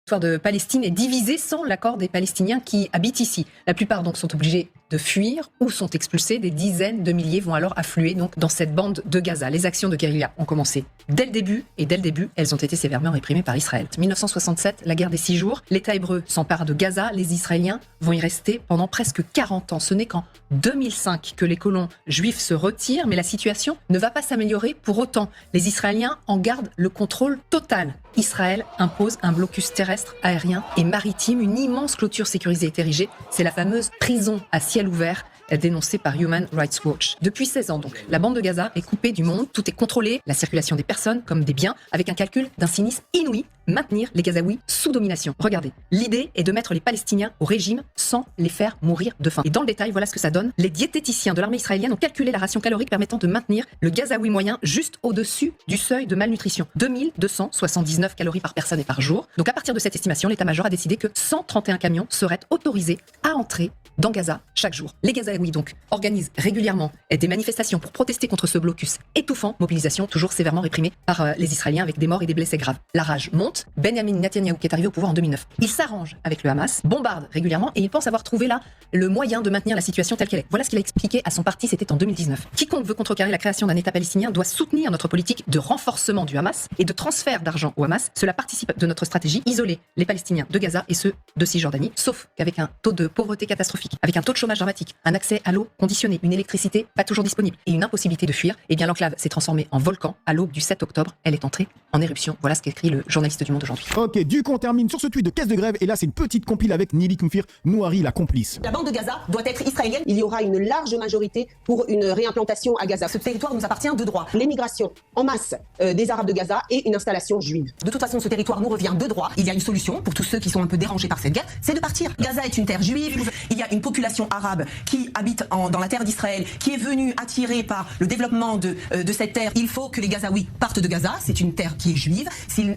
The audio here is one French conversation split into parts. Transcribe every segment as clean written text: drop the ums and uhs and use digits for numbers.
L'histoire de Palestine est divisée sans l'accord des Palestiniens qui habitent ici. La plupart donc sont obligés de fuir ou sont expulsés. Des dizaines de milliers vont alors affluer donc dans cette bande de Gaza. Les actions de guérilla ont commencé dès le début et dès le début, elles ont été sévèrement réprimées par Israël. 1967, la guerre des 6 jours, l'État hébreu s'empare de Gaza. Les Israéliens vont y rester pendant presque 40 ans. Ce n'est qu'en 2005 que les colons juifs se retirent, mais la situation ne va pas s'améliorer pour autant. Les Israéliens en gardent le contrôle total. Israël impose un blocus terrestre, aérien et maritime. Une immense clôture sécurisée est érigée. C'est la fameuse prison à ciel ouvert dénoncée par Human Rights Watch. Depuis 16 ans donc, la bande de Gaza est coupée du monde. Tout est contrôlé, la circulation des personnes comme des biens, avec un calcul d'un cynisme inouï, maintenir les Gazaouis sous domination. Regardez, l'idée est de mettre les Palestiniens au régime sans les faire mourir de faim. Et dans le détail, voilà ce que ça donne. Les diététiciens de l'armée israélienne ont calculé la ration calorique permettant de maintenir le Gazaoui moyen juste au-dessus du seuil de malnutrition. 2279 calories par personne et par jour. Donc à partir de cette estimation, l'état-major a décidé que 131 camions seraient autorisés à entrer dans Gaza chaque jour. Les Gazaouis donc organisent régulièrement des manifestations pour protester contre ce blocus étouffant, mobilisation toujours sévèrement réprimée par les Israéliens avec des morts et des blessés graves. La rage monte. Benjamin Netanyahou, qui est arrivé au pouvoir en 2009, il s'arrange avec le Hamas, bombarde régulièrement et il pense avoir trouvé là le moyen de maintenir la situation telle qu'elle est. Voilà ce qu'il a expliqué à son parti, c'était en 2019. Quiconque veut contrecarrer la création d'un État palestinien doit soutenir notre politique de renforcement du Hamas et de transfert d'argent au Hamas. Cela participe de notre stratégie, isoler les Palestiniens de Gaza et ceux de Cisjordanie, sauf qu'avec un taux de pauvreté catastrophique, avec un taux de chômage dramatique, un accès à l'eau conditionnée, une électricité pas toujours disponible et une impossibilité de fuir, eh bien l'enclave s'est transformée en volcan. À l'aube du 7 octobre, elle est entrée en éruption. Voilà ce qu'écrit le journaliste du Monde aujourd'hui. Ok, du coup on termine sur ce tweet de caisse de grève et là c'est une petite compile avec Nili Koufir Nouari, la complice. La bande de Gaza doit être israélienne. Il y aura une large majorité pour une réimplantation à Gaza. Ce territoire nous appartient de droit. L'émigration en masse des Arabes de Gaza et une installation juive. De toute façon, ce territoire nous revient de droit. Il y a une solution pour tous ceux qui sont un peu dérangés par cette guerre, c'est de partir. Gaza est une terre juive. Il y a une population arabe qui habite dans la terre d'Israël, qui est venue attirée par le développement de cette terre. Il faut que les Gazaouis partent de Gaza. C'est une terre qui est juive. S'ils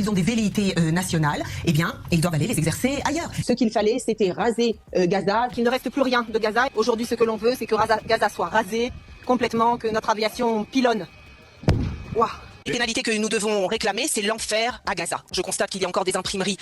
ont des velléités nationales, eh bien, ils doivent aller les exercer ailleurs. Ce qu'il fallait, c'était raser Gaza, qu'il ne reste plus rien de Gaza. Aujourd'hui, ce que l'on veut, c'est que Gaza soit rasé complètement, que notre aviation pilonne. Waouh. Les pénalités que nous devons réclamer, c'est l'enfer à Gaza. Je constate qu'il y a encore des imprimeries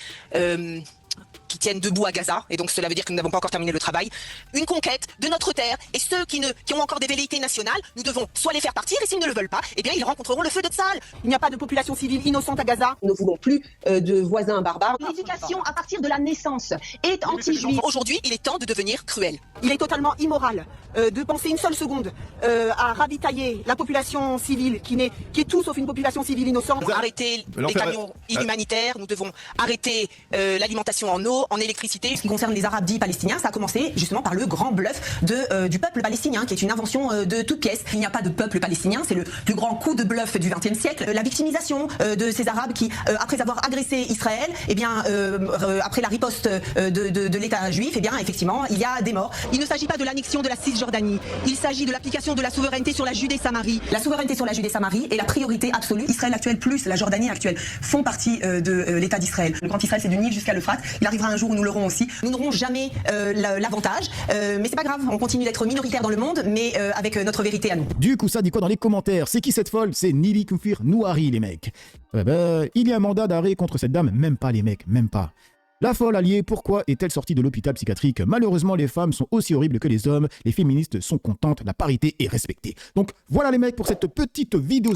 qui tiennent debout à Gaza, et donc cela veut dire que nous n'avons pas encore terminé le travail. Une conquête de notre terre, et ceux qui ont encore des velléités nationales, nous devons soit les faire partir, et s'ils ne le veulent pas, eh bien ils rencontreront le feu de Tsahal. Il n'y a pas de population civile innocente à Gaza. Nous ne voulons plus de voisins barbares. L'éducation à partir de la naissance est anti-juive. Aujourd'hui, il est temps de devenir cruel. Il est totalement immoral de penser une seule seconde à ravitailler la population civile qui est tout sauf une population civile innocente. Arrêter les camions inhumanitaires, nous devons arrêter l'alimentation en eau, en électricité. Ce qui concerne les Arabes dits palestiniens, ça a commencé justement par le grand bluff du peuple palestinien, qui est une invention de toute pièce. Il n'y a pas de peuple palestinien, c'est le plus grand coup de bluff du XXe siècle. La victimisation de ces Arabes qui, après avoir agressé Israël, eh bien, après la riposte de l'État juif, eh bien, effectivement, il y a des morts. Il ne s'agit pas de l'annexion de la Cisjordanie, il s'agit de l'application de la souveraineté sur la Judée-Samarie. La souveraineté sur la Judée-Samarie est la priorité absolue. Israël actuel plus la Jordanie actuelle font partie de l'État d'Israël. Le grand Israël, c'est du Nil jusqu'à l'Euphrate. Il arrivera un jour où nous l'aurons aussi. Nous n'aurons jamais l'avantage, mais c'est pas grave, on continue d'être minoritaire dans le monde, mais avec notre vérité à nous. Du coup ça dit quoi dans les commentaires? C'est qui cette folle? C'est Nili Koufir Nouari, les mecs. Il y a un mandat d'arrêt contre cette dame, même pas les mecs, même pas. La folle alliée, pourquoi est-elle sortie de l'hôpital psychiatrique? Malheureusement, les femmes sont aussi horribles que les hommes, les féministes sont contentes, la parité est respectée. Donc voilà les mecs pour cette petite vidéo.